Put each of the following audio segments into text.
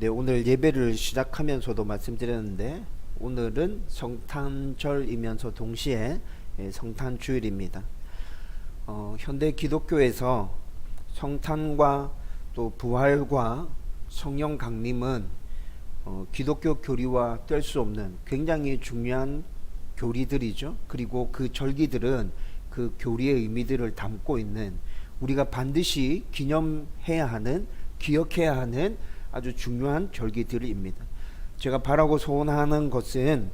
네, 오늘 예배를 시작하면서도 말씀드렸는데 오늘은 성탄절이면서 동시에 성탄주일입니다. 현대 기독교에서 성탄과 또 부활과 성령 강림은 기독교 교리와 뗄 수 없는 굉장히 중요한 교리들이죠. 그리고 그 절기들은 그 교리의 의미들을 담고 있는, 우리가 반드시 기념해야 하는, 기억해야 하는 아주 중요한 절기들입니다. 제가 바라고 소원하는 것은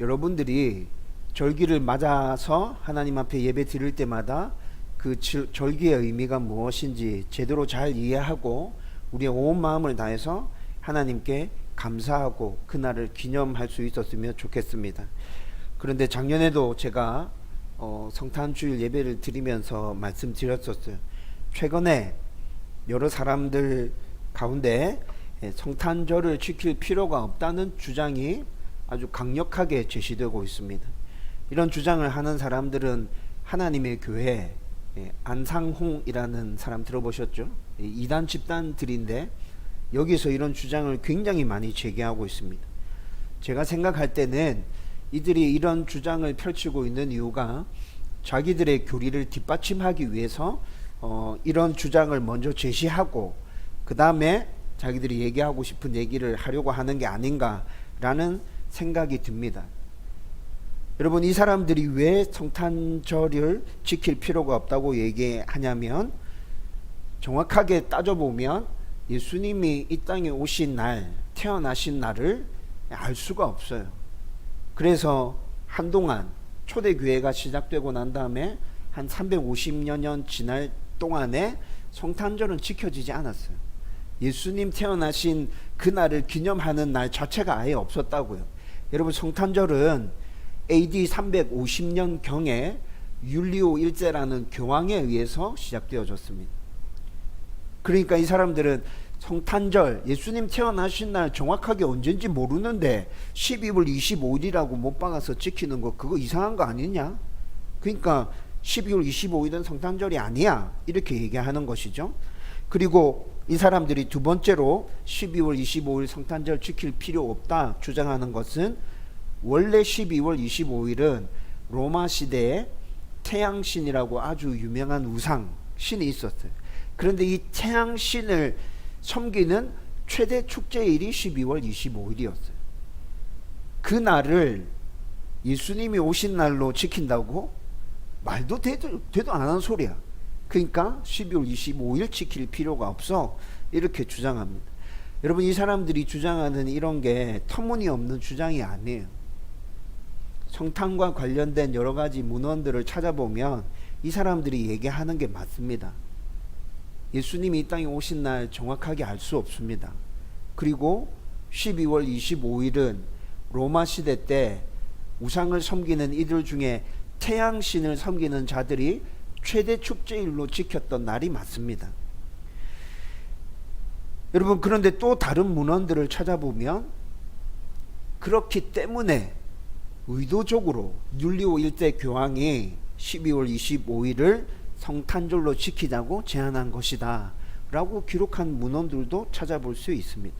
여러분들이 절기를 맞아서 하나님 앞에 예배 드릴 때마다 그 절기의 의미가 무엇인지 제대로 잘 이해하고 우리의 온 마음을 다해서 하나님께 감사하고 그날을 기념할 수 있었으면 좋겠습니다. 그런데 작년에도 제가 성탄주일 예배를 드리면서 말씀드렸었어요. 최근에 여러 사람들 가운데 성탄절을 지킬 필요가 없다는 주장이 아주 강력하게 제시되고 있습니다. 이런 주장을 하는 사람들은 하나님의 교회, 안상홍이라는 사람 들어보셨죠? 이단 집단들인데 여기서 이런 주장을 굉장히 많이 제기하고 있습니다. 제가 생각할 때는 이들이 이런 주장을 펼치고 있는 이유가 자기들의 교리를 뒷받침하기 위해서 이런 주장을 먼저 제시하고 그 다음에 자기들이 얘기하고 싶은 얘기를 하려고 하는 게 아닌가라는 생각이 듭니다. 여러분, 이 사람들이 왜 성탄절을 지킬 필요가 없다고 얘기하냐면, 정확하게 따져보면 예수님이 이 땅에 오신 날, 태어나신 날을 알 수가 없어요. 그래서 한동안 초대교회가 시작되고 난 다음에 한 350여 년 지날 동안에 성탄절은 지켜지지 않았어요. 예수님 태어나신 그날을 기념하는 날 자체가 아예 없었다고요. 여러분, 성탄절은 AD 350년 경에 율리오 1세라는 교황에 의해서 시작되어졌습니다. 그러니까 이 사람들은 성탄절, 예수님 태어나신 날 정확하게 언젠지 모르는데 12월 25일이라고 못 박아서 지키는 거, 그거 이상한 거 아니냐? 그러니까 12월 25일은 성탄절이 아니야, 이렇게 얘기하는 것이죠. 그리고 이 사람들이 두 번째로 12월 25일 성탄절 지킬 필요 없다 주장하는 것은, 원래 12월 25일은 로마 시대에 태양신이라고 아주 유명한 우상 신이 있었어요. 그런데 이 태양신을 섬기는 최대 축제일이 12월 25일이었어요. 그 날을 예수님이 오신 날로 지킨다고? 말도 되도 안 하는 소리야. 그러니까 12월 25일 지킬 필요가 없어, 이렇게 주장합니다. 여러분, 이 사람들이 주장하는 이런 게 터무니없는 주장이 아니에요. 성탄과 관련된 여러 가지 문헌들을 찾아보면 이 사람들이 얘기하는 게 맞습니다. 예수님이 이 땅에 오신 날 정확하게 알 수 없습니다. 그리고 12월 25일은 로마 시대 때 우상을 섬기는 이들 중에 태양신을 섬기는 자들이 최대 축제일로 지켰던 날이 맞습니다. 여러분, 그런데 또 다른 문헌들을 찾아보면 그렇기 때문에 의도적으로 율리오 1세 교황이 12월 25일을 성탄절로 지키자고 제안한 것이다 라고 기록한 문헌들도 찾아볼 수 있습니다.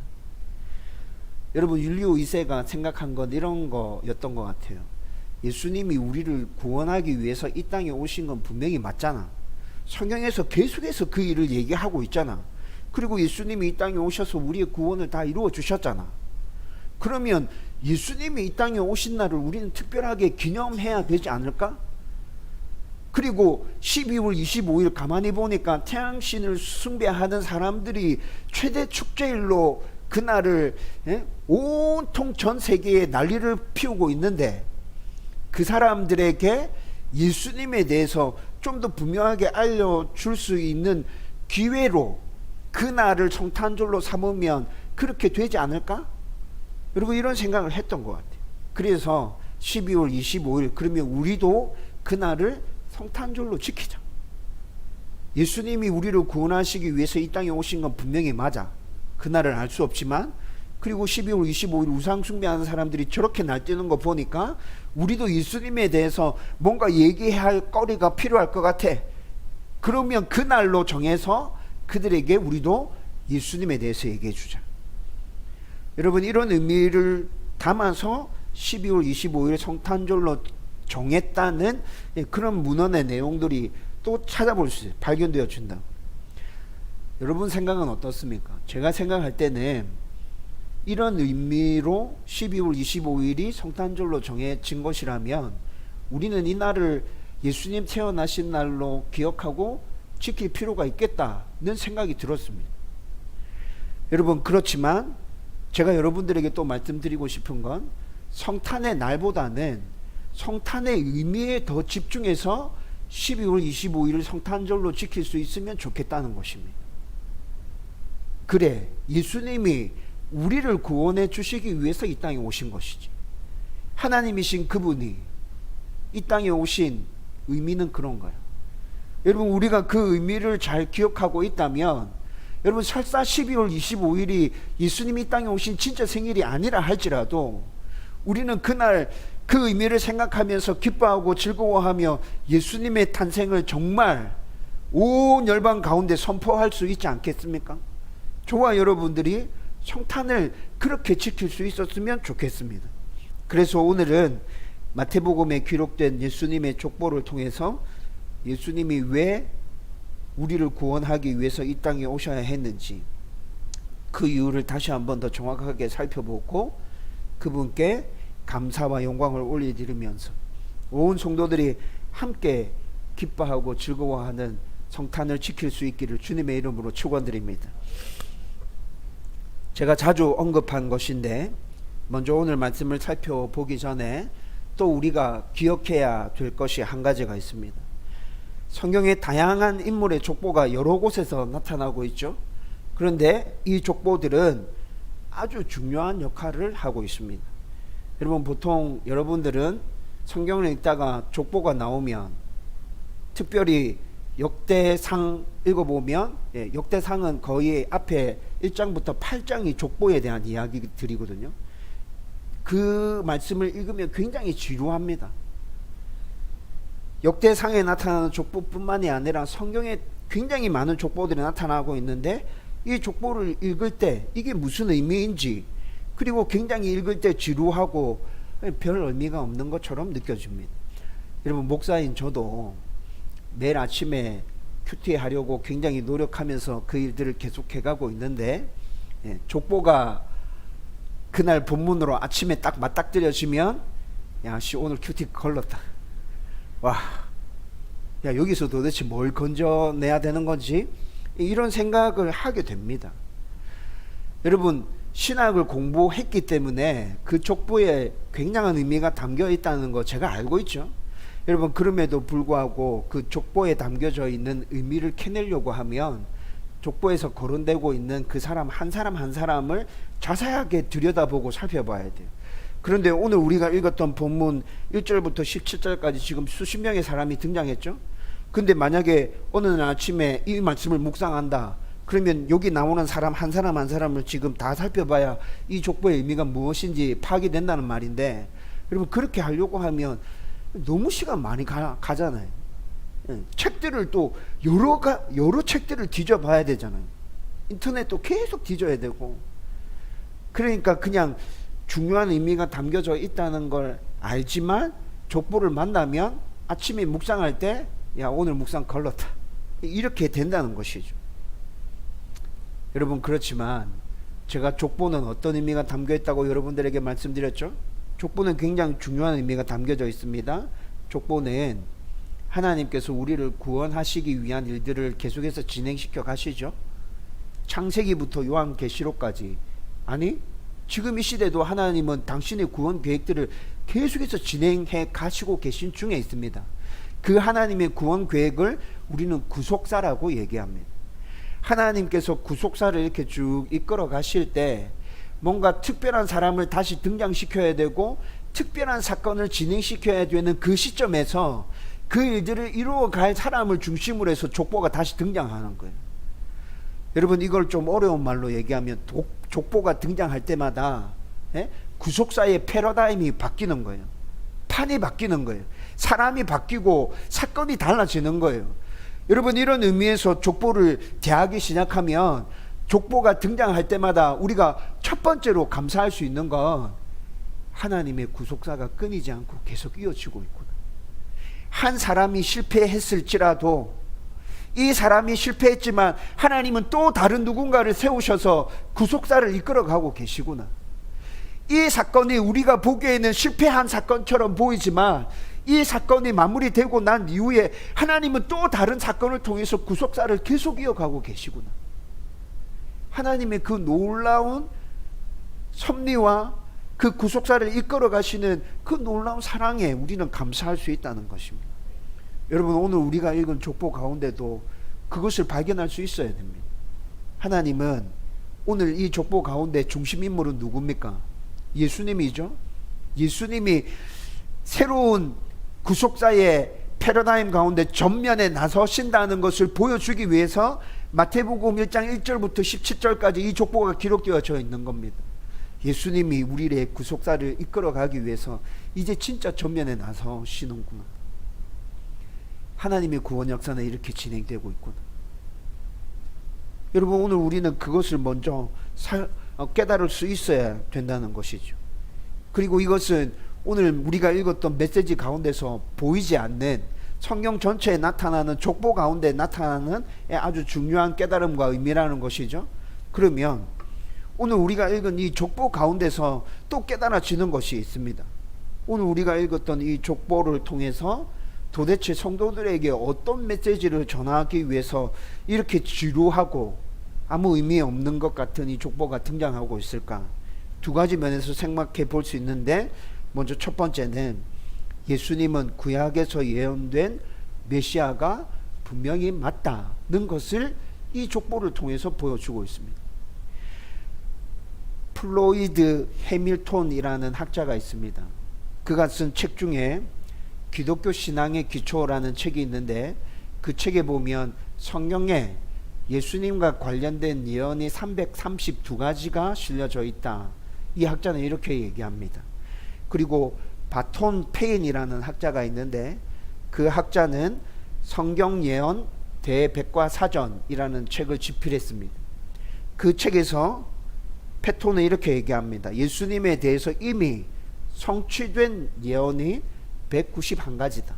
여러분, 율리오 2세가 생각한 건 이런 거였던 것 같아요. 예수님이 우리를 구원하기 위해서 이 땅에 오신 건 분명히 맞잖아. 성경에서 계속해서 그 일을 얘기하고 있잖아. 그리고 예수님이 이 땅에 오셔서 우리의 구원을 다 이루어 주셨잖아. 그러면 예수님이 이 땅에 오신 날을 우리는 특별하게 기념해야 되지 않을까? 그리고 12월 25일 가만히 보니까 태양신을 숭배하는 사람들이 최대 축제일로 그날을 온통 전 세계에 난리를 피우고 있는데, 그 사람들에게 예수님에 대해서 좀 더 분명하게 알려줄 수 있는 기회로 그날을 성탄절로 삼으면 그렇게 되지 않을까? 여러분, 이런 생각을 했던 것 같아요. 그래서 12월 25일, 그러면 우리도 그날을 성탄절로 지키자. 예수님이 우리를 구원하시기 위해서 이 땅에 오신 건 분명히 맞아. 그날을 알 수 없지만, 그리고 12월 25일 우상 숭배하는 사람들이 저렇게 날뛰는 거 보니까 우리도 예수님에 대해서 뭔가 얘기해야 할 거리가 필요할 것 같아. 그러면 그날로 정해서 그들에게 우리도 예수님에 대해서 얘기해 주자. 여러분 이런 의미를 담아서 12월 25일 성탄절로 정했다는 그런 문헌의 내용들이 또 찾아볼 수 있어요. 발견되어 준다. 여러분 생각은 어떻습니까? 제가 생각할 때는 이런 의미로 12월 25일이 성탄절로 정해진 것이라면 우리는 이 날을 예수님 태어나신 날로 기억하고 지킬 필요가 있겠다는 생각이 들었습니다. 여러분 그렇지만 제가 여러분들에게 또 말씀드리고 싶은 건 성탄의 날보다는 성탄의 의미에 더 집중해서 12월 25일을 성탄절로 지킬 수 있으면 좋겠다는 것입니다. 그래, 예수님이 우리를 구원해 주시기 위해서 이 땅에 오신 것이지. 하나님이신 그분이 이 땅에 오신 의미는 그런 거예요. 여러분 우리가 그 의미를 잘 기억하고 있다면 여러분 설사 12월 25일이 예수님이 이 땅에 오신 진짜 생일이 아니라 할지라도 우리는 그날 그 의미를 생각하면서 기뻐하고 즐거워하며 예수님의 탄생을 정말 온 열방 가운데 선포할 수 있지 않겠습니까? 저와 여러분들이 성탄을 그렇게 지킬 수 있었으면 좋겠습니다. 그래서 오늘은 마태복음에 기록된 예수님의 족보를 통해서 예수님이 왜 우리를 구원하기 위해서 이 땅에 오셔야 했는지 그 이유를 다시 한번 더 정확하게 살펴보고 그분께 감사와 영광을 올려드리면서 온 성도들이 함께 기뻐하고 즐거워하는 성탄을 지킬 수 있기를 주님의 이름으로 축원드립니다. 제가 자주 언급한 것인데 먼저 오늘 말씀을 살펴보기 전에 또 우리가 기억해야 될 것이 한 가지가 있습니다. 성경에 다양한 인물의 족보가 여러 곳에서 나타나고 있죠. 그런데 이 족보들은 아주 중요한 역할을 하고 있습니다. 여러분 보통 여러분들은 성경을 읽다가 족보가 나오면 특별히 역대상 읽어보면 역대상은 거의 앞에 1장부터 8장이 족보에 대한 이야기들이거든요. 그 말씀을 읽으면 굉장히 지루합니다. 역대상에 나타나는 족보뿐만이 아니라 성경에 굉장히 많은 족보들이 나타나고 있는데 이 족보를 읽을 때 이게 무슨 의미인지 그리고 굉장히 읽을 때 지루하고 별 의미가 없는 것처럼 느껴집니다. 여러분 목사인 저도 매일 아침에 큐티 하려고 굉장히 노력하면서 그 일들을 계속해가고 있는데 족보가 그날 본문으로 아침에 딱 맞닥뜨려지면 야씨 오늘 큐티 걸렀다. 와, 야 여기서 도대체 뭘 건져내야 되는 건지 이런 생각을 하게 됩니다. 여러분 신학을 공부했기 때문에 그 족보에 굉장한 의미가 담겨 있다는 거 제가 알고 있죠. 여러분 그럼에도 불구하고 그 족보에 담겨져 있는 의미를 캐내려고 하면 족보에서 거론되고 있는 그 사람 한 사람을 자세하게 들여다보고 살펴봐야 돼요. 그런데 오늘 우리가 읽었던 본문 1절부터 17절까지 지금 수십 명의 사람이 등장했죠. 근데 만약에 어느 날 아침에 이 말씀을 묵상한다 그러면 여기 나오는 사람 한 사람을 지금 다 살펴봐야 이 족보의 의미가 무엇인지 파악이 된다는 말인데 여러분 그렇게 하려고 하면 너무 시간 많이 가잖아요. 책들을 또 여러 책들을 뒤져봐야 되잖아요. 인터넷도 계속 뒤져야 되고 그러니까 그냥 중요한 의미가 담겨져 있다는 걸 알지만 족보를 만나면 아침에 묵상할 때 야 오늘 묵상 걸렀다 이렇게 된다는 것이죠. 여러분 그렇지만 제가 족보는 어떤 의미가 담겨 있다고 여러분들에게 말씀드렸죠. 족보는 굉장히 중요한 의미가 담겨져 있습니다. 족보는 하나님께서 우리를 구원하시기 위한 일들을 계속해서 진행시켜 가시죠. 창세기부터 요한계시록까지 아니 지금 이 시대도 하나님은 당신의 구원 계획들을 계속해서 진행해 가시고 계신 중에 있습니다. 그 하나님의 구원 계획을 우리는 구속사라고 얘기합니다. 하나님께서 구속사를 이렇게 쭉 이끌어 가실 때 뭔가 특별한 사람을 다시 등장시켜야 되고 특별한 사건을 진행시켜야 되는 그 시점에서 그 일들을 이루어 갈 사람을 중심으로 해서 족보가 다시 등장하는 거예요. 여러분 이걸 좀 어려운 말로 얘기하면 족보가 등장할 때마다 구속사의 패러다임이 바뀌는 거예요. 판이 바뀌는 거예요. 사람이 바뀌고 사건이 달라지는 거예요. 여러분 이런 의미에서 족보를 대하기 시작하면 족보가 등장할 때마다 우리가 첫 번째로 감사할 수 있는 건 하나님의 구속사가 끊이지 않고 계속 이어지고 있구나. 한 사람이 실패했을지라도 이 사람이 실패했지만 하나님은 또 다른 누군가를 세우셔서 구속사를 이끌어가고 계시구나. 이 사건이 우리가 보기에는 실패한 사건처럼 보이지만 이 사건이 마무리되고 난 이후에 하나님은 또 다른 사건을 통해서 구속사를 계속 이어가고 계시구나. 하나님의 그 놀라운 섭리와 그 구속사를 이끌어 가시는 그 놀라운 사랑에 우리는 감사할 수 있다는 것입니다. 여러분, 오늘 우리가 읽은 족보 가운데도 그것을 발견할 수 있어야 됩니다. 하나님은 오늘 이 족보 가운데 중심인물은 누굽니까? 예수님이죠. 예수님이 새로운 구속사의 패러다임 가운데 전면에 나서신다는 것을 보여주기 위해서 마태복음 1장 1절부터 17절까지 이 족보가 기록되어져 있는 겁니다. 예수님이 우리의 구속사를 이끌어가기 위해서 이제 진짜 전면에 나서시는구나. 하나님의 구원 역사는 이렇게 진행되고 있구나. 여러분, 오늘 우리는 그것을 먼저 깨달을 수 있어야 된다는 것이죠. 그리고 이것은 오늘 우리가 읽었던 메시지 가운데서 보이지 않는 성경 전체에 나타나는 족보 가운데 나타나는 아주 중요한 깨달음과 의미라는 것이죠. 그러면 오늘 우리가 읽은 이 족보 가운데서 또 깨달아지는 것이 있습니다. 오늘 우리가 읽었던 이 족보를 통해서 도대체 성도들에게 어떤 메시지를 전하기 위해서 이렇게 지루하고 아무 의미 없는 것 같은 이 족보가 등장하고 있을까? 두 가지 면에서 생각해 볼 수 있는데, 먼저 첫 번째는 예수님은 구약에서 예언된 메시아가 분명히 맞다는 것을 이 족보를 통해서 보여주고 있습니다. 플로이드 해밀턴이라는 학자가 있습니다. 그가 쓴 책 중에 기독교 신앙의 기초라는 책이 있는데, 그 책에 보면 성경에 예수님과 관련된 예언이 332가지가 실려져 있다. 이 학자는 이렇게 얘기합니다. 그리고 바톤 페인이라는 학자가 있는데, 그 학자는 성경 예언 대백과사전이라는 책을 집필했습니다. 그 책에서 페톤은 이렇게 얘기합니다. 예수님에 대해서 이미 성취된 예언이 191가지다.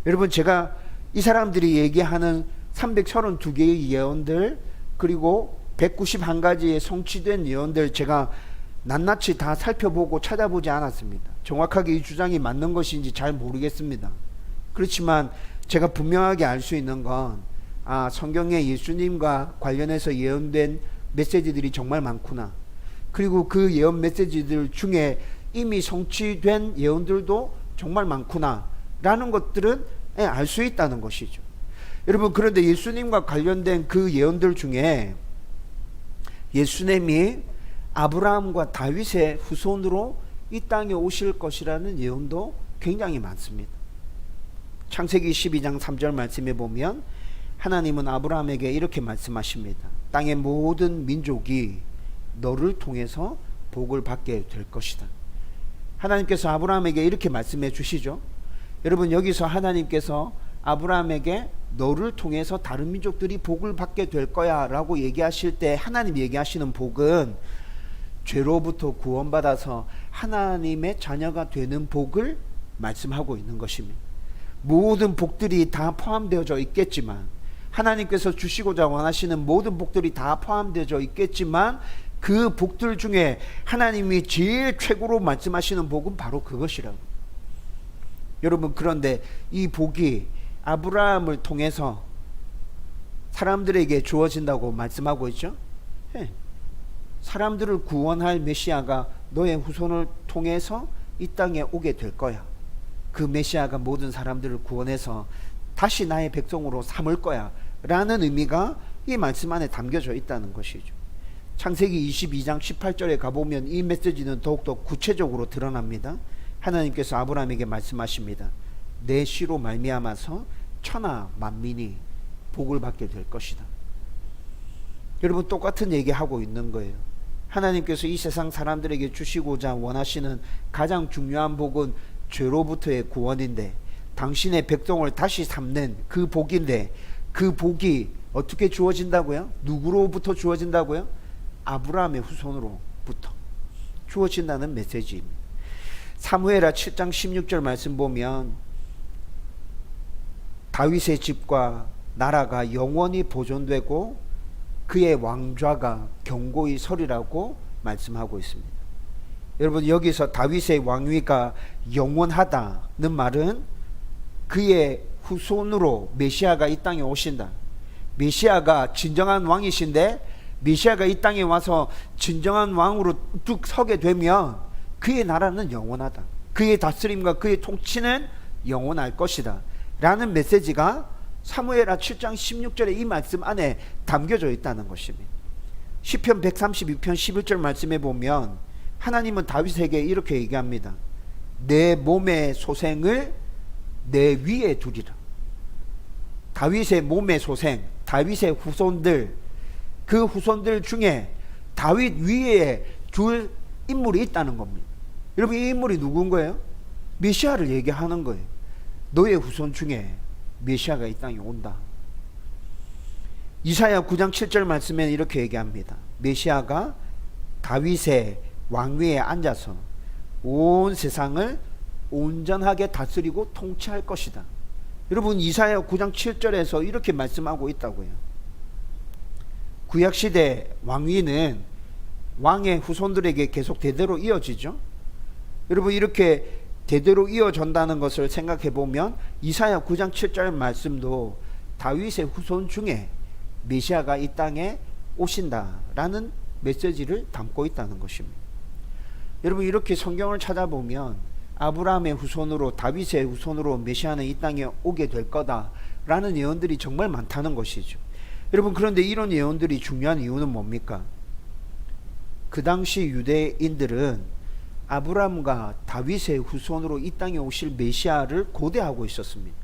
여러분, 제가 이 사람들이 얘기하는 332개의 예언들, 그리고 191가지의 성취된 예언들, 제가 낱낱이 다 살펴보고 찾아보지 않았습니다. 정확하게 이 주장이 맞는 것인지 잘 모르겠습니다. 그렇지만 제가 분명하게 알 수 있는 건, 성경에 예수님과 관련해서 예언된 메시지들이 정말 많구나. 그리고 그 예언 메시지들 중에 이미 성취된 예언들도 정말 많구나 라는 것들은 알 수 있다는 것이죠. 여러분, 그런데 예수님과 관련된 그 예언들 중에 예수님이 아브라함과 다윗의 후손으로 이 땅에 오실 것이라는 예언도 굉장히 많습니다. 창세기 12장 3절 말씀에 보면 하나님은 아브라함에게 이렇게 말씀하십니다. 땅의 모든 민족이 너를 통해서 복을 받게 될 것이다. 하나님께서 아브라함에게 이렇게 말씀해 주시죠. 여러분, 여기서 하나님께서 아브라함에게 너를 통해서 다른 민족들이 복을 받게 될 거야 라고 얘기하실 때, 하나님 얘기하시는 복은 죄로부터 구원받아서 하나님의 자녀가 되는 복을 말씀하고 있는 것입니다. 모든 복들이 다 포함되어져 있겠지만, 하나님께서 주시고자 원하시는 모든 복들이 다 포함되어져 있겠지만, 그 복들 중에 하나님이 제일 최고로 말씀하시는 복은 바로 그것이라고. 여러분, 그런데 이 복이 아브라함을 통해서 사람들에게 주어진다고 말씀하고 있죠. 사람들을 구원할 메시아가 너의 후손을 통해서 이 땅에 오게 될 거야. 그 메시아가 모든 사람들을 구원해서 다시 나의 백성으로 삼을 거야 라는 의미가 이 말씀 안에 담겨져 있다는 것이죠. 창세기 22장 18절에 가보면 이 메시지는 더욱더 구체적으로 드러납니다. 하나님께서 아브라함에게 말씀하십니다. 내 씨로 말미암아서 천하 만민이 복을 받게 될 것이다. 여러분, 똑같은 얘기하고 있는 거예요. 하나님께서 이 세상 사람들에게 주시고자 원하시는 가장 중요한 복은 죄로부터의 구원인데, 당신의 백성을 다시 삼는 그 복인데, 그 복이 어떻게 주어진다고요? 누구로부터 주어진다고요? 아브라함의 후손으로부터 주어진다는 메시지입니다. 사무엘하 7장 16절 말씀 보면 다윗의 집과 나라가 영원히 보존되고 그의 왕좌가 견고히 서리라고 말씀하고 있습니다. 여러분, 여기서 다윗의 왕위가 영원하다는 말은 그의 후손으로 메시아가 이 땅에 오신다. 메시아가 진정한 왕이신데 메시아가 이 땅에 와서 진정한 왕으로 뚝 서게 되면 그의 나라는 영원하다. 그의 다스림과 그의 통치는 영원할 것이다 라는 메시지가 사무엘하 7장 16절의 이 말씀 안에 담겨져 있다는 것입니다. 시편 132편 11절 말씀에 보면 하나님은 다윗에게 이렇게 얘기합니다. 내 몸의 소생을 내 위에 두리라. 다윗의 몸의 소생, 다윗의 후손들, 그 후손들 중에 다윗 위에 둘 인물이 있다는 겁니다. 여러분, 이 인물이 누군 거예요? 메시아를 얘기하는 거예요. 너의 후손 중에 메시아가 이 땅에 온다. 이사야 9장 7절 말씀에 이렇게 얘기합니다. 메시아가 다윗의 왕위에 앉아서 온 세상을 온전하게 다스리고 통치할 것이다. 여러분, 이사야 9장 7절에서 이렇게 말씀하고 있다고요. 구약시대 왕위는 왕의 후손들에게 계속 대대로 이어지죠. 여러분, 이렇게 대대로 이어진다는 것을 생각해 보면 이사야 9장 7절 말씀도 다윗의 후손 중에 메시아가 이 땅에 오신다라는 메시지를 담고 있다는 것입니다. 여러분, 이렇게 성경을 찾아보면 아브라함의 후손으로, 다윗의 후손으로 메시아는 이 땅에 오게 될 거다라는 예언들이 정말 많다는 것이죠. 여러분, 그런데 이런 예언들이 중요한 이유는 뭡니까? 그 당시 유대인들은 아브라함과 다윗의 후손으로 이 땅에 오실 메시아를 고대하고 있었습니다.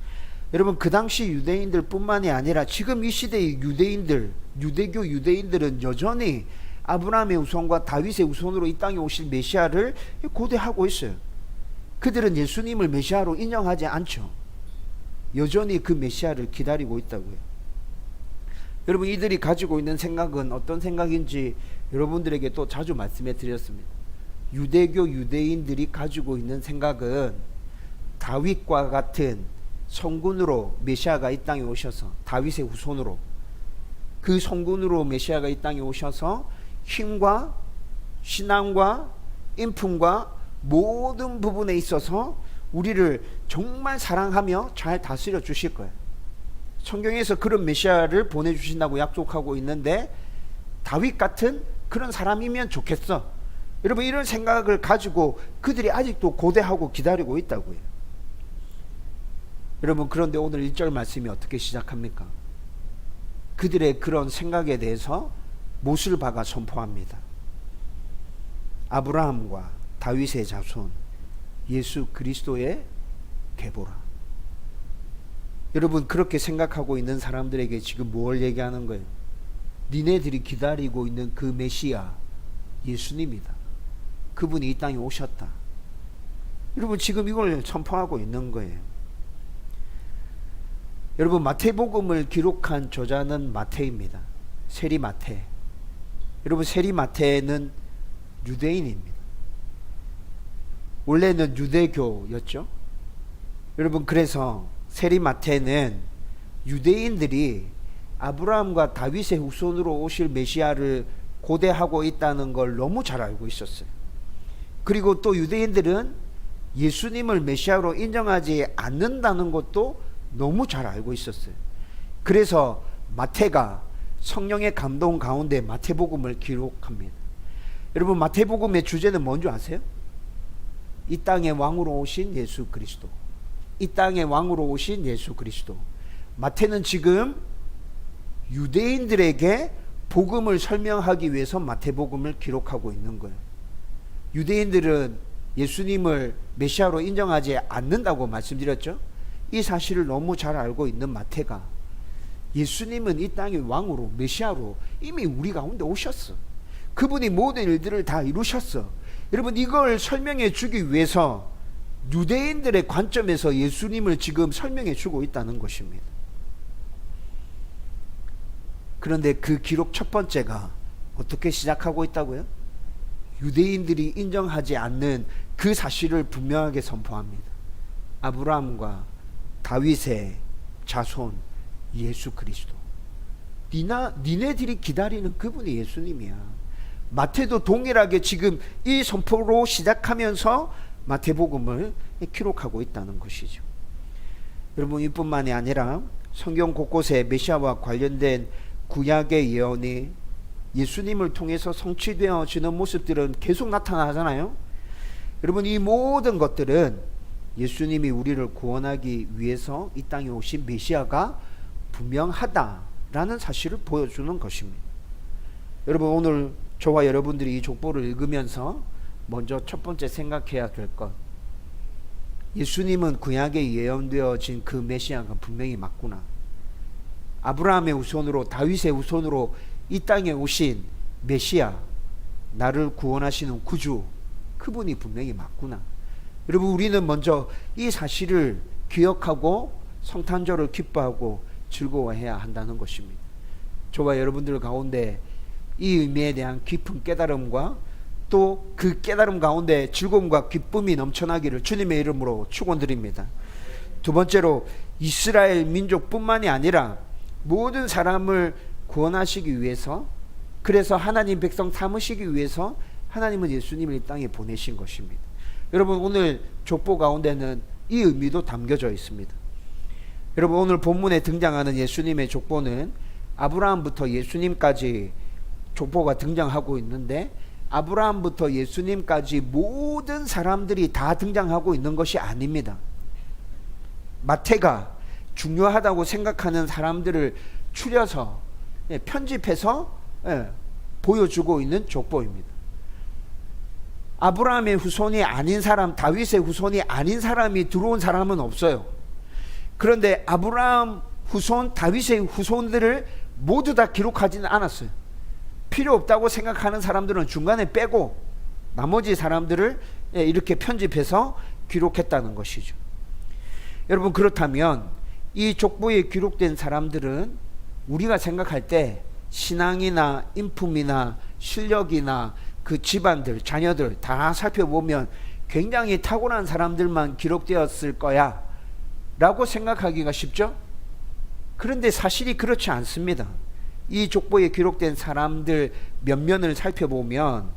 여러분, 그 당시 유대인들 뿐만이 아니라 지금 이 시대의 유대인들, 유대교 유대인들은 여전히 아브라함의 후손과 다윗의 후손으로 이 땅에 오실 메시아를 고대하고 있어요. 그들은 예수님을 메시아로 인정하지 않죠. 여전히 그 메시아를 기다리고 있다고요. 여러분, 이들이 가지고 있는 생각은 어떤 생각인지 여러분들에게 또 자주 말씀해 드렸습니다. 유대교 유대인들이 가지고 있는 생각은 다윗과 같은 성군으로 메시아가 이 땅에 오셔서, 다윗의 후손으로 그 성군으로 메시아가 이 땅에 오셔서 힘과 신앙과 인품과 모든 부분에 있어서 우리를 정말 사랑하며 잘 다스려 주실 거예요. 성경에서 그런 메시아를 보내주신다고 약속하고 있는데 다윗 같은 그런 사람이면 좋겠어. 여러분, 이런 생각을 가지고 그들이 아직도 고대하고 기다리고 있다고요. 여러분, 그런데 오늘 1절 말씀이 어떻게 시작합니까? 그들의 그런 생각에 대해서 못을 박아 선포합니다. 아브라함과 다윗의 자손 예수 그리스도의 계보라. 여러분, 그렇게 생각하고 있는 사람들에게 지금 뭘 얘기하는 거예요? 니네들이 기다리고 있는 그 메시아 예수님이다. 그분이 이 땅에 오셨다. 여러분, 지금 이걸 선포하고 있는 거예요. 여러분, 마태복음을 기록한 저자는 마태입니다. 세리 마태. 여러분, 세리 마태는 유대인입니다. 원래는 유대교였죠. 여러분, 그래서 세리 마태는 유대인들이 아브라함과 다윗의 후손으로 오실 메시아를 고대하고 있다는 걸 너무 잘 알고 있었어요. 그리고 또 유대인들은 예수님을 메시아로 인정하지 않는다는 것도 너무 잘 알고 있었어요. 그래서 마태가 성령의 감동 가운데 마태복음을 기록합니다. 여러분, 마태복음의 주제는 뭔지 아세요? 이 땅의 왕으로 오신 예수 그리스도. 이 땅의 왕으로 오신 예수 그리스도. 마태는 지금 유대인들에게 복음을 설명하기 위해서 마태복음을 기록하고 있는 거예요. 유대인들은 예수님을 메시아로 인정하지 않는다고 말씀드렸죠. 이 사실을 너무 잘 알고 있는 마태가 예수님은 이 땅의 왕으로, 메시아로 이미 우리 가운데 오셨어. 그분이 모든 일들을 다 이루셨어. 여러분, 이걸 설명해 주기 위해서 유대인들의 관점에서 예수님을 지금 설명해 주고 있다는 것입니다. 그런데 그 기록 첫 번째가 어떻게 시작하고 있다고요? 유대인들이 인정하지 않는 그 사실을 분명하게 선포합니다. 아브라함과 다윗의 자손 예수 그리스도. 니네들이 기다리는 그분이 예수님이야. 마태도 동일하게 지금 이 선포로 시작하면서 마태복음을 기록하고 있다는 것이죠. 여러분, 이뿐만이 아니라 성경 곳곳에 메시아와 관련된 구약의 예언이 예수님을 통해서 성취되어지는 모습들은 계속 나타나잖아요. 여러분, 이 모든 것들은 예수님이 우리를 구원하기 위해서 이 땅에 오신 메시아가 분명하다라는 사실을 보여주는 것입니다. 여러분, 오늘 저와 여러분들이 이 족보를 읽으면서 먼저 첫 번째 생각해야 될 것, 예수님은 구약에 예언되어진 그 메시아가 분명히 맞구나. 아브라함의 후손으로, 다윗의 후손으로 이 땅에 오신 메시아, 나를 구원하시는 구주, 그분이 분명히 맞구나. 여러분, 우리는 먼저 이 사실을 기억하고 성탄절을 기뻐하고 즐거워해야 한다는 것입니다. 저와 여러분들 가운데 이 의미에 대한 깊은 깨달음과 또 그 깨달음 가운데 즐거움과 기쁨이 넘쳐나기를 주님의 이름으로 축원드립니다. 두 번째로, 이스라엘 민족뿐만이 아니라 모든 사람을 구원하시기 위해서, 그래서 하나님 백성 삼으시기 위해서 하나님은 예수님을 이 땅에 보내신 것입니다. 여러분, 오늘 족보 가운데는 이 의미도 담겨져 있습니다. 여러분, 오늘 본문에 등장하는 예수님의 족보는 아브라함부터 예수님까지 족보가 등장하고 있는데, 아브라함부터 예수님까지 모든 사람들이 다 등장하고 있는 것이 아닙니다. 마태가 중요하다고 생각하는 사람들을 추려서 편집해서 보여주고 있는 족보입니다. 아브라함의 후손이 아닌 사람, 다윗의 후손이 아닌 사람이 들어온 사람은 없어요. 그런데 아브라함 후손, 다윗의 후손들을 모두 다 기록하지는 않았어요. 필요 없다고 생각하는 사람들은 중간에 빼고 나머지 사람들을 이렇게 편집해서 기록했다는 것이죠. 여러분, 그렇다면 이 족보에 기록된 사람들은 우리가 생각할 때 신앙이나 인품이나 실력이나 그 집안들, 자녀들 다 살펴보면 굉장히 탁월한 사람들만 기록되었을 거야 라고 생각하기가 쉽죠? 그런데 사실이 그렇지 않습니다. 이 족보에 기록된 사람들 몇몇을 살펴보면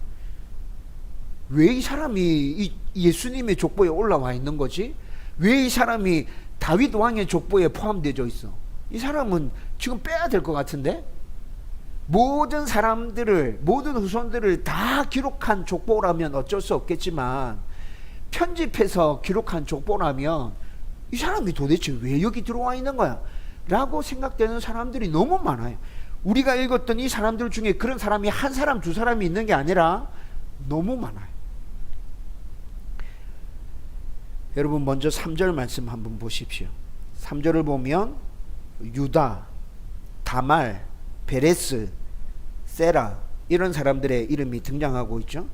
왜 이 사람이 예수님의 족보에 올라와 있는 거지? 왜 이 사람이 다윗 왕의 족보에 포함되어 있어? 이 사람은 지금 빼야 될 것 같은데? 모든 사람들을, 모든 후손들을 다 기록한 족보라면 어쩔 수 없겠지만, 편집해서 기록한 족보라면 이 사람이 도대체 왜 여기 들어와 있는 거야? 라고 생각되는 사람들이 너무 많아요. 우리가 읽었던 이 사람들 중에 그런 사람이 한 사람, 두 사람이 있는 게 아니라 너무 많아요. 여러분, 먼저 3절 말씀 한번 보십시오. 3절을 보면 유다, 다말, 베레스, 세라, 이런 사람들의 이름이 등장하고 있죠.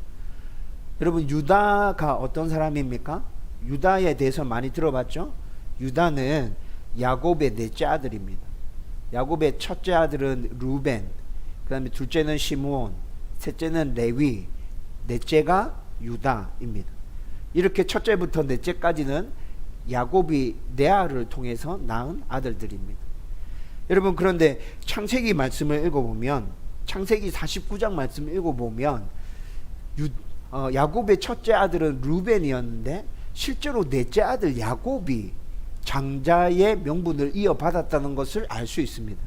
여러분, 유다가 어떤 사람입니까? 유다에 대해서 많이 들어봤죠? 유다는 야곱의 넷째 아들입니다. 야곱의 첫째 아들은 루벤, 그 다음에 둘째는 시므온, 셋째는 레위, 넷째가 유다입니다. 이렇게 첫째부터 넷째까지는 야곱이 레아를 통해서 낳은 아들들입니다. 여러분, 그런데 창세기 말씀을 읽어보면, 창세기 49장 말씀을 읽어보면 야곱의 첫째 아들은 루벤이었는데 실제로 넷째 아들 야곱이 장자의 명분을 이어받았다는 것을 알 수 있습니다.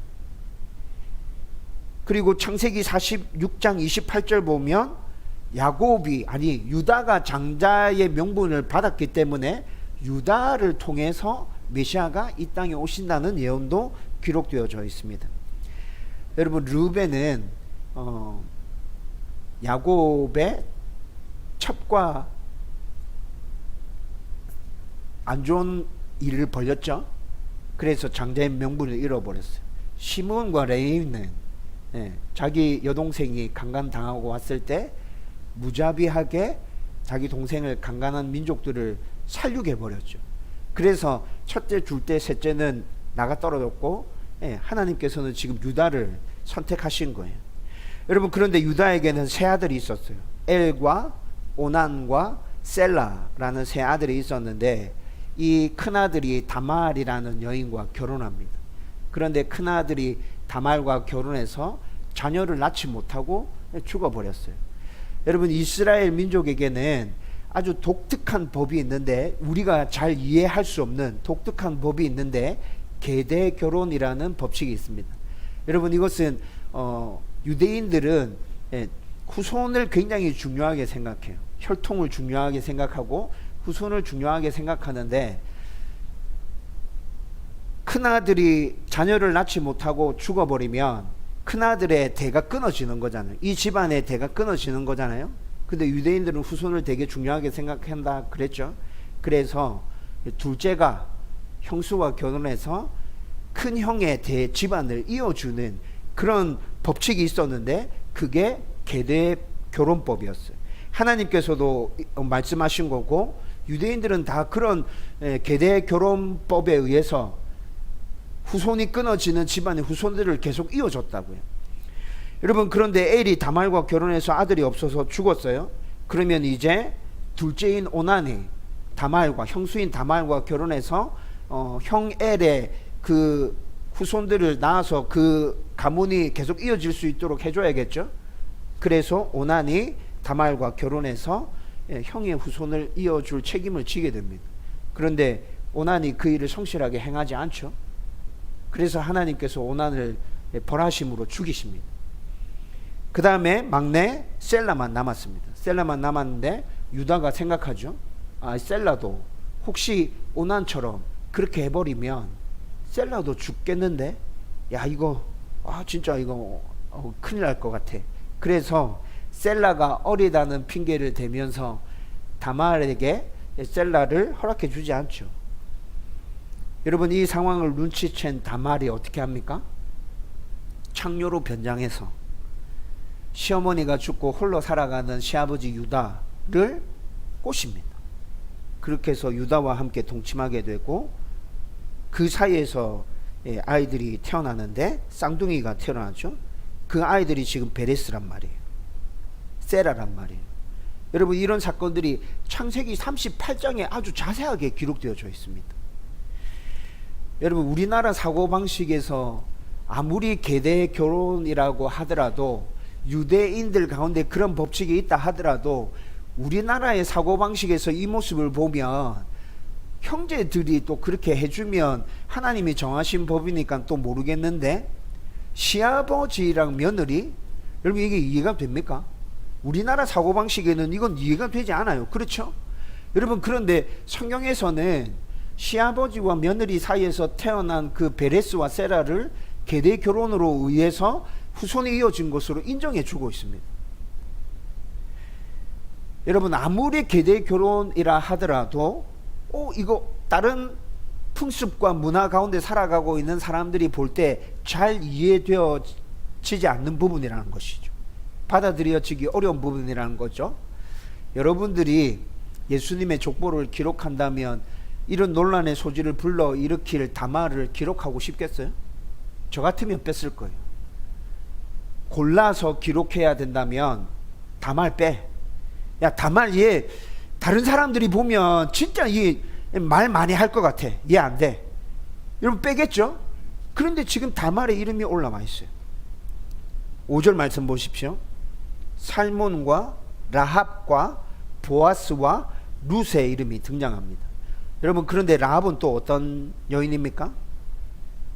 그리고 창세기 46장 28절 보면 유다가 장자의 명분을 받았기 때문에 유다를 통해서 메시아가 이 땅에 오신다는 예언도 기록되어져 있습니다. 여러분, 르우벤은 야곱의 첩과 안 좋은 일을 벌였죠. 그래서 장자의 명분을 잃어버렸어요. 시므온과 레위는 자기 여동생이 강간당하고 왔을 때 무자비하게 자기 동생을 강간한 민족들을 살육해버렸죠. 그래서 첫째, 둘째, 셋째는 나가 떨어졌고 하나님께서는 지금 유다를 선택하신 거예요. 여러분, 그런데 유다에게는 세 아들이 있었어요. 엘과 오난과 셀라라는 세 아들이 있었는데, 이 큰아들이 다말이라는 여인과 결혼합니다. 그런데 큰아들이 다말과 결혼해서 자녀를 낳지 못하고 죽어버렸어요. 여러분, 이스라엘 민족에게는 아주 독특한 법이 있는데, 우리가 잘 이해할 수 없는 독특한 법이 있는데, 계대 결혼이라는 법칙이 있습니다. 여러분, 이것은 유대인들은 후손을 굉장히 중요하게 생각해요. 혈통을 중요하게 생각하고 후손을 중요하게 생각하는데, 큰아들이 자녀를 낳지 못하고 죽어버리면 큰아들의 대가 끊어지는 거잖아요. 이 집안의 대가 끊어지는 거잖아요. 근데 유대인들은 후손을 되게 중요하게 생각한다 그랬죠. 그래서 둘째가 형수와 결혼해서 큰 형의 대 집안을 이어주는 그런 법칙이 있었는데, 그게 계대 결혼법이었어요. 하나님께서도 말씀하신 거고, 유대인들은 다 그런 계대 결혼법에 의해서 후손이 끊어지는 집안의 후손들을 계속 이어줬다고요. 여러분, 그런데 엘이 다말과 결혼해서 아들이 없어서 죽었어요. 그러면 이제 둘째인 오난이 다말과, 형수인 다말과 결혼해서 형 엘의 그 후손들을 낳아서 그 가문이 계속 이어질 수 있도록 해줘야겠죠. 그래서 오난이 다말과 결혼해서 형의 후손을 이어줄 책임을 지게 됩니다. 그런데 오난이 그 일을 성실하게 행하지 않죠. 그래서 하나님께서 오난을 벌하심으로 죽이십니다. 그 다음에 막내 셀라만 남았습니다. 셀라만 남았는데 유다가 생각하죠. 셀라도 혹시 오난처럼 그렇게 해버리면 셀라도 죽겠는데, 야 이거 진짜 이거 큰일 날 것 같아. 그래서 셀라가 어리다는 핑계를 대면서 다말에게 셀라를 허락해 주지 않죠. 여러분, 이 상황을 눈치챈 다말이 어떻게 합니까? 창녀로 변장해서 시어머니가 죽고 홀로 살아가는 시아버지 유다를 꼬십니다. 그렇게 해서 유다와 함께 동침하게 되고, 그 사이에서 아이들이 태어나는데 쌍둥이가 태어나죠. 그 아이들이 지금 베레스란 말이에요. 세라란 말이에요. 여러분, 이런 사건들이 창세기 38장에 아주 자세하게 기록되어져 있습니다. 여러분, 우리나라 사고방식에서 아무리 계대 결혼이라고 하더라도, 유대인들 가운데 그런 법칙이 있다 하더라도, 우리나라의 사고방식에서 이 모습을 보면 형제들이 또 그렇게 해주면 하나님이 정하신 법이니까 또 모르겠는데, 시아버지랑 며느리, 여러분 이게 이해가 됩니까? 우리나라 사고방식에는 이건 이해가 되지 않아요. 그렇죠? 여러분, 그런데 성경에서는 시아버지와 며느리 사이에서 태어난 그 베레스와 세라를 계대 결혼으로 의해서 후손이 이어진 것으로 인정해 주고 있습니다. 여러분, 아무리 계대 결혼이라 하더라도 이거 다른 풍습과 문화 가운데 살아가고 있는 사람들이 볼 때 잘 이해되어지지 않는 부분이라는 것이죠. 받아들여지기 어려운 부분이라는 거죠. 여러분들이 예수님의 족보를 기록한다면 이런 논란의 소지를 불러일으킬 다말을 기록하고 싶겠어요? 저 같으면 뺐을 거예요. 골라서 기록해야 된다면 다말 빼. 야, 다말 얘 다른 사람들이 보면 진짜 얘 말 많이 할 것 같아. 얘 안 돼. 여러분 빼겠죠? 그런데 지금 다말의 이름이 올라와 있어요. 5절 말씀 보십시오. 살몬과 라합과 보아스와 룻의 이름이 등장합니다. 여러분, 그런데 라합은 또 어떤 여인입니까?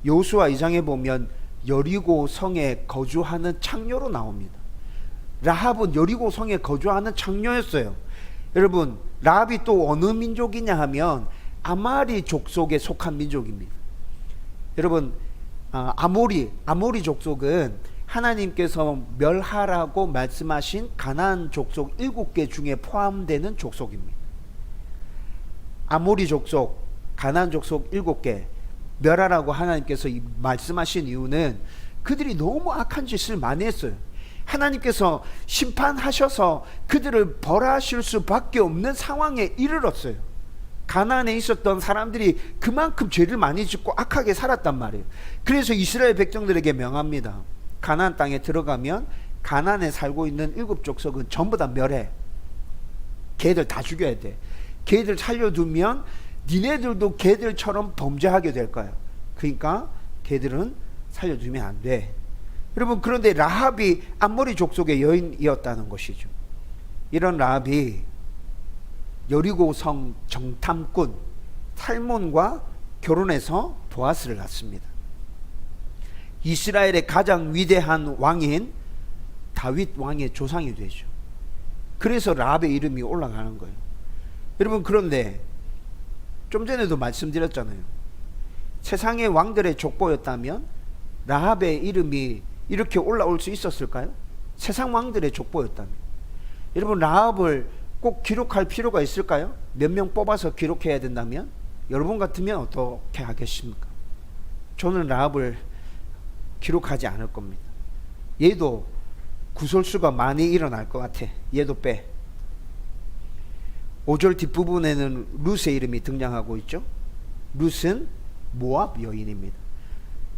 여호수아 2장에 보면 여리고 성에 거주하는 창녀로 나옵니다. 라합은 여리고 성에 거주하는 창녀였어요. 여러분, 라합이 또 어느 민족이냐 하면 아마리 족속에 속한 민족입니다. 여러분, 아모리 족속은 하나님께서 멸하라고 말씀하신 가나안 족속 7개 중에 포함되는 족속입니다. 아모리 족속, 가나안 족속 7개 멸하라고 하나님께서 말씀하신 이유는 그들이 너무 악한 짓을 많이 했어요. 하나님께서 심판하셔서 그들을 벌하실 수밖에 없는 상황에 이르렀어요. 가나안에 있었던 사람들이 그만큼 죄를 많이 짓고 악하게 살았단 말이에요. 그래서 이스라엘 백성들에게 명합니다. 가나안 땅에 들어가면 가나안에 살고 있는 7족속은 전부 다 멸해. 걔들 다 죽여야 돼. 걔들 살려두면 니네들도 걔들처럼 범죄하게 될 거야. 그러니까 걔들은 살려두면 안 돼. 여러분, 그런데 라합이 암모리 족속의 여인이었다는 것이죠. 이런 라합이 여리고성 정탐꾼 살몬과 결혼해서 보아스를 낳습니다. 이스라엘의 가장 위대한 왕인 다윗 왕의 조상이 되죠. 그래서 라합의 이름이 올라가는 거예요. 여러분, 그런데 좀 전에도 말씀드렸잖아요. 세상의 왕들의 족보였다면 라합의 이름이 이렇게 올라올 수 있었을까요? 세상 왕들의 족보였다면. 여러분, 라합을 꼭 기록할 필요가 있을까요? 몇 명 뽑아서 기록해야 된다면? 여러분 같으면 어떻게 하겠습니까? 저는 라합을 기록하지 않을 겁니다. 얘도 구설수가 많이 일어날 것 같아. 얘도 빼. 5절 뒷부분에는 룻의 이름이 등장하고 있죠. 룻은 모압 여인입니다.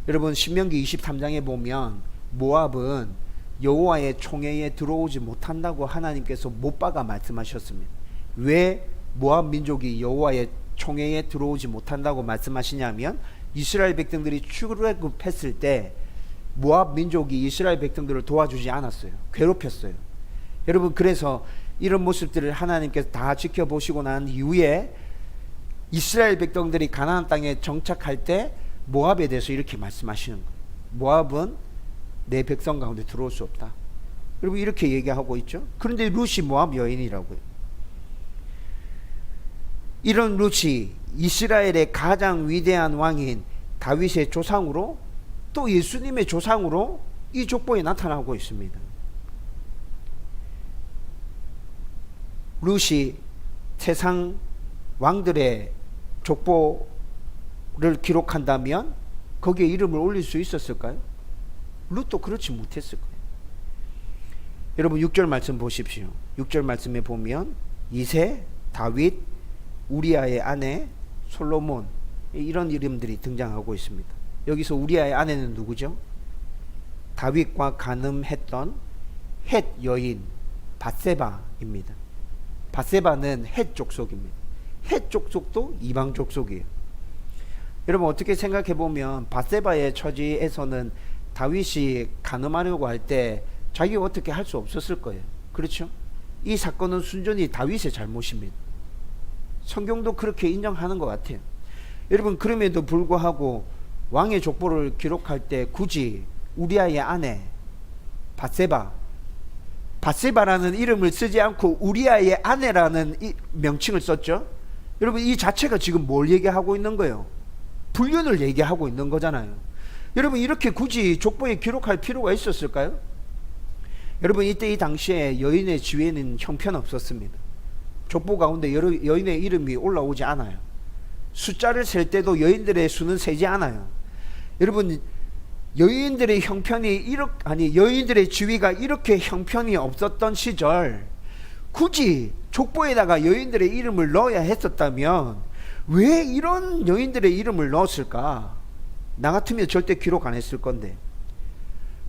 여러분, 신명기 23장에 보면 모압은 여호와의 총회에 들어오지 못한다고 하나님께서 못 박아 말씀하셨습니다. 왜 모압 민족이 여호와의 총회에 들어오지 못한다고 말씀하시냐면, 이스라엘 백성들이 출애굽했을 때 모압 민족이 이스라엘 백성들을 도와주지 않았어요. 괴롭혔어요. 여러분, 그래서 이런 모습들을 하나님께서 다 지켜보시고 난 이후에 이스라엘 백성들이 가나안 땅에 정착할 때 모압에 대해서 이렇게 말씀하시는 거예요. 모압은 내 백성 가운데 들어올 수 없다. 여러분, 이렇게 얘기하고 있죠. 그런데 룻이 모압 여인이라고요. 이런 룻이 이스라엘의 가장 위대한 왕인 다윗의 조상으로, 또 예수님의 조상으로 이 족보에 나타나고 있습니다. 룻이 세상 왕들의 족보를 기록한다면 거기에 이름을 올릴 수 있었을까요? 룻도 그렇지 못했을 거예요. 여러분, 6절 말씀 보십시오. 6절 말씀에 보면 이세, 다윗, 우리아의 아내, 솔로몬, 이런 이름들이 등장하고 있습니다. 여기서 우리아의 아내는 누구죠? 다윗과 간음했던 헷 여인 밧세바입니다. 밧세바는 헷 족속입니다. 헷 족속도 이방 족속이에요. 여러분, 어떻게 생각해 보면 밧세바의 처지에서는 다윗이 간음하려고 할 때 자기가 어떻게 할 수 없었을 거예요. 그렇죠? 이 사건은 순전히 다윗의 잘못입니다. 성경도 그렇게 인정하는 것 같아요. 여러분, 그럼에도 불구하고 왕의 족보를 기록할 때 굳이 우리아의 아내 밧세바라는 이름을 쓰지 않고 우리아의 아내라는 명칭을 썼죠. 여러분, 이 자체가 지금 뭘 얘기하고 있는 거예요? 불륜을 얘기하고 있는 거잖아요. 여러분, 이렇게 굳이 족보에 기록할 필요가 있었을까요? 여러분, 이때 이 당시에 여인의 지위에는 형편없었습니다. 족보 가운데 여인의 이름이 올라오지 않아요. 숫자를 셀 때도 여인들의 수는 세지 않아요. 여러분, 여인들의 여인들의 지위가 이렇게 형편이 없었던 시절, 굳이 족보에다가 여인들의 이름을 넣어야 했었다면 왜 이런 여인들의 이름을 넣었을까? 나 같으면 절대 기록 안 했을 건데.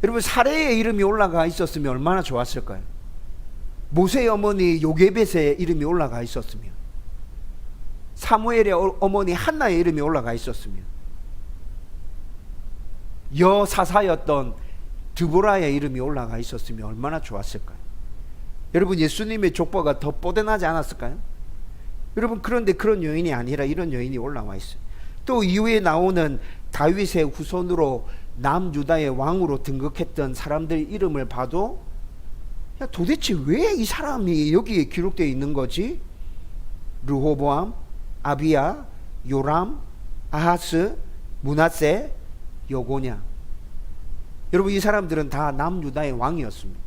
여러분, 사레의 이름이 올라가 있었으면 얼마나 좋았을까요? 모세의 어머니 요게벳의 이름이 올라가 있었으면, 사무엘의 어머니 한나의 이름이 올라가 있었으면, 여사사였던 드보라의 이름이 올라가 있었으면 얼마나 좋았을까요? 여러분, 예수님의 족보가 더 뽀대나지 않았을까요? 여러분, 그런데 그런 여인이 아니라 이런 여인이 올라와 있어요. 또 이후에 나오는 다윗의 후손으로 남유다의 왕으로 등극했던 사람들 이름을 봐도, 야, 도대체 왜 이 사람이 여기에 기록되어 있는 거지? 르호보암, 아비야, 요람, 아하스, 므낫세, 여고냐. 여러분, 이 사람들은 다 남유다의 왕이었습니다.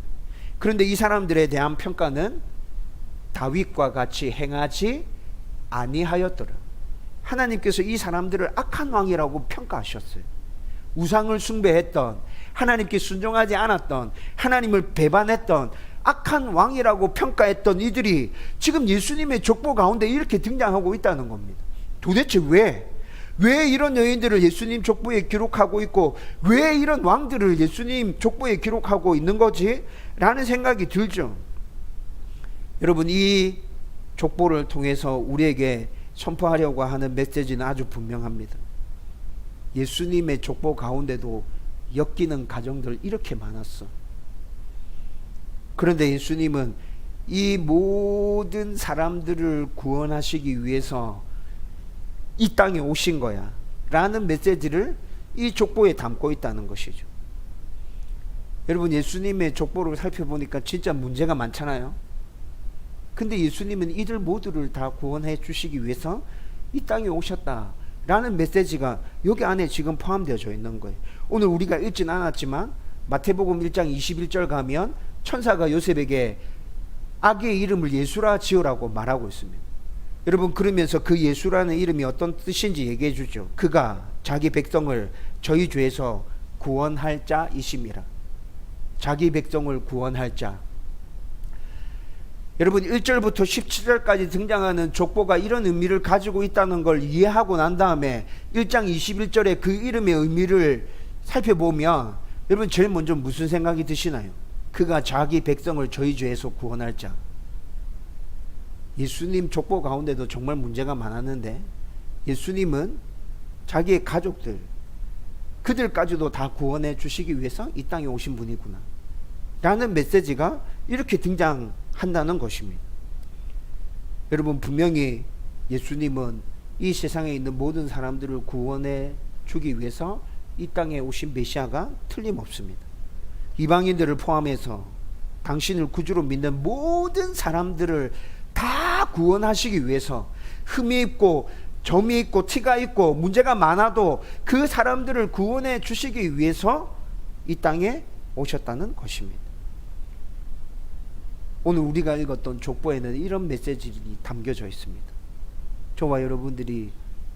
그런데 이 사람들에 대한 평가는 다윗과 같이 행하지 아니하였더라. 하나님께서 이 사람들을 악한 왕이라고 평가하셨어요. 우상을 숭배했던, 하나님께 순종하지 않았던, 하나님을 배반했던 악한 왕이라고 평가했던 이들이 지금 예수님의 족보 가운데 이렇게 등장하고 있다는 겁니다. 도대체 왜? 왜 이런 여인들을 예수님 족보에 기록하고 있고 왜 이런 왕들을 예수님 족보에 기록하고 있는 거지? 라는 생각이 들죠. 여러분, 이 족보를 통해서 우리에게 선포하려고 하는 메시지는 아주 분명합니다. 예수님의 족보 가운데도 엮이는 가정들 이렇게 많았어. 그런데 예수님은 이 모든 사람들을 구원하시기 위해서 이 땅에 오신 거야 라는 메시지를 이 족보에 담고 있다는 것이죠. 여러분, 예수님의 족보를 살펴보니까 진짜 문제가 많잖아요. 근데 예수님은 이들 모두를 다 구원해 주시기 위해서 이 땅에 오셨다 라는 메시지가 여기 안에 지금 포함되어져 있는 거예요. 오늘 우리가 읽진 않았지만 마태복음 1장 21절 가면 천사가 요셉에게 아기의 이름을 예수라 지으라고 말하고 있습니다. 여러분, 그러면서 그 예수라는 이름이 어떤 뜻인지 얘기해 주죠. 그가 자기 백성을 저희 죄에서 구원할 자이심이라. 자기 백성을 구원할 자. 여러분, 1절부터 17절까지 등장하는 족보가 이런 의미를 가지고 있다는 걸 이해하고 난 다음에 1장 21절에 그 이름의 의미를 살펴보면 여러분, 제일 먼저 무슨 생각이 드시나요? 그가 자기 백성을 저희 죄에서 구원할 자. 예수님 족보 가운데도 정말 문제가 많았는데 예수님은 자기의 가족들, 그들까지도 다 구원해 주시기 위해서 이 땅에 오신 분이구나 라는 메시지가 이렇게 등장한다는 것입니다. 여러분, 분명히 예수님은 이 세상에 있는 모든 사람들을 구원해 주기 위해서 이 땅에 오신 메시아가 틀림없습니다. 이방인들을 포함해서 당신을 구주로 믿는 모든 사람들을 다 구원하시기 위해서 흠이 있고 점이 있고 티가 있고 문제가 많아도 그 사람들을 구원해 주시기 위해서 이 땅에 오셨다는 것입니다. 오늘 우리가 읽었던 족보에는 이런 메시지가 담겨져 있습니다. 저와 여러분들이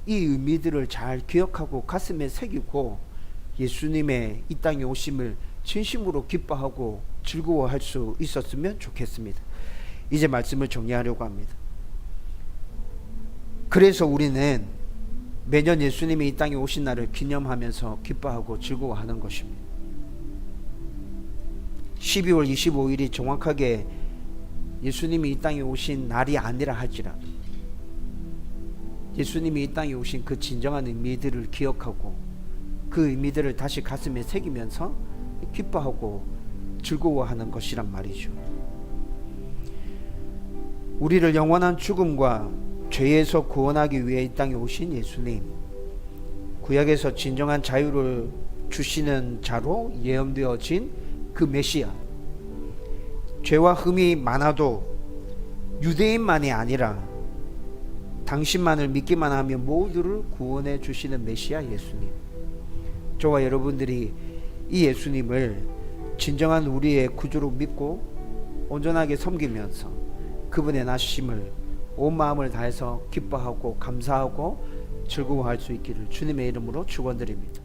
이 의미들을 잘 기억하고 가슴에 새기고 예수님의 이 땅에 오심을 진심으로 기뻐하고 즐거워할 수 있었으면 좋겠습니다. 이제 말씀을 정리하려고 합니다. 그래서 우리는 매년 예수님이 이 땅에 오신 날을 기념하면서 기뻐하고 즐거워하는 것입니다. 12월 25일이 정확하게 예수님이 이 땅에 오신 날이 아니라 할지라도 예수님이 이 땅에 오신 그 진정한 의미들을 기억하고 그 의미들을 다시 가슴에 새기면서 기뻐하고 즐거워하는 것이란 말이죠. 우리를 영원한 죽음과 죄에서 구원하기 위해 이 땅에 오신 예수님, 구약에서 진정한 자유를 주시는 자로 예언되어진 그 메시아, 죄와 흠이 많아도 유대인만이 아니라 당신만을 믿기만 하면 모두를 구원해 주시는 메시아 예수님, 저와 여러분들이 이 예수님을 진정한 우리의 구주로 믿고 온전하게 섬기면서 그분의 나심을 온 마음을 다해서 기뻐하고 감사하고 즐거워할 수 있기를 주님의 이름으로 축원드립니다.